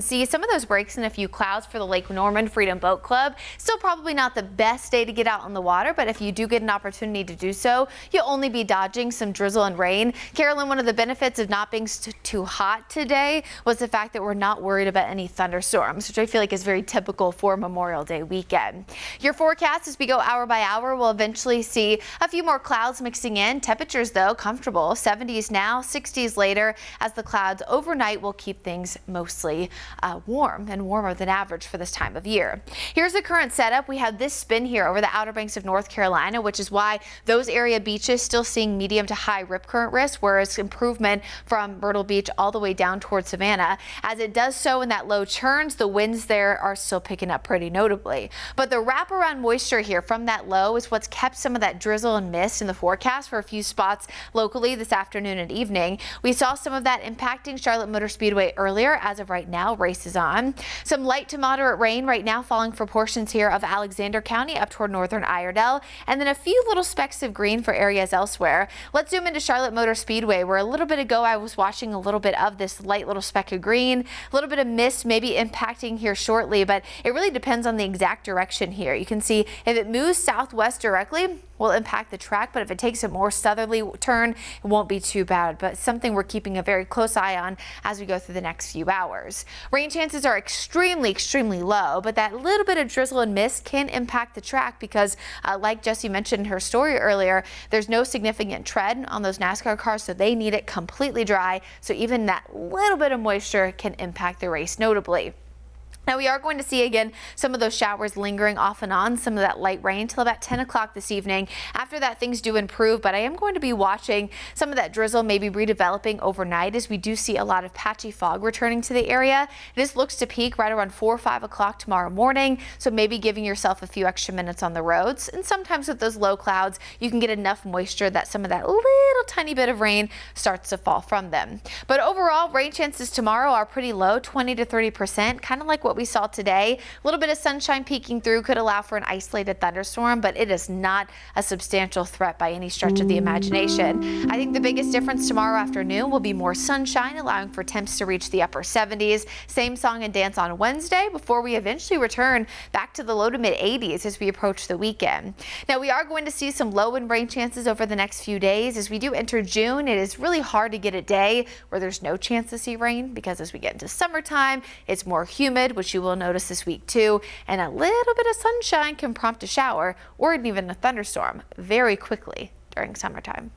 See some of those breaks in a few clouds for the Lake Norman Freedom Boat Club. Still probably not the best day to get out on the water, but if you do get an opportunity to do so, you'll only be dodging some drizzle and rain. Carolyn, one of the benefits of not being too hot today was the fact that we're not worried about any thunderstorms, which I feel like is very typical for Memorial Day weekend. Your forecast as we go hour by hour, we'll eventually see a few more clouds mixing in. Temperatures though comfortable, 70s now, 60s later, as the clouds overnight will keep things mostly warm and warmer than average for this time of year. Here's the current setup. We have this spin here over the Outer Banks of North Carolina, which is why those area beaches still seeing medium to high rip current risk, whereas improvement from Myrtle Beach all the way down towards Savannah. As it does so in that low churns, the winds there are still picking up pretty notably. But the wraparound moisture here from that low is what's kept some of that drizzle and mist in the forecast for a few spots locally this afternoon and evening. We saw some of that impacting Charlotte Motor Speedway earlier. As of right now, race is on. Some light to moderate rain right now falling for portions here of Alexander County up toward northern Iredell, and then a few little specks of green for areas elsewhere. Let's zoom into Charlotte Motor Speedway, where a little bit ago I was watching a little bit of this light little speck of green, a little bit of mist maybe impacting here shortly, but it really depends on the exact direction here. You can see if it moves southwest directly, will impact the track, but if it takes a more southerly turn, it won't be too bad, but something we're keeping a very close eye on as we go through the next few hours. Rain chances are extremely low, but that little bit of drizzle and mist can impact the track because like Jessie mentioned in her story earlier, there's no significant tread on those NASCAR cars, so they need it completely dry, so even that little bit of moisture can impact the race notably. Now we are going to see again some of those showers lingering off and on, some of that light rain till about 10 o'clock this evening. After that, things do improve, but I am going to be watching some of that drizzle maybe redeveloping overnight as we do see a lot of patchy fog returning to the area. This looks to peak right around 4 or 5 o'clock tomorrow morning, so maybe giving yourself a few extra minutes on the roads. And sometimes with those low clouds, you can get enough moisture that some of that little tiny bit of rain starts to fall from them. But overall, rain chances tomorrow are pretty low, 20 to 30%, kind of like what we saw today. A little bit of sunshine peeking through could allow for an isolated thunderstorm, but it is not a substantial threat by any stretch of the imagination. I think the biggest difference tomorrow afternoon will be more sunshine, allowing for temps to reach the upper 70s. Same song and dance on Wednesday before we eventually return back to the low to mid 80s as we approach the weekend. Now we are going to see some low and rain chances over the next few days. As we do enter June, it is really hard to get a day where there's no chance to see rain because as we get into summertime, it's more humid, which you will notice this week too, and a little bit of sunshine can prompt a shower or even a thunderstorm very quickly during summertime.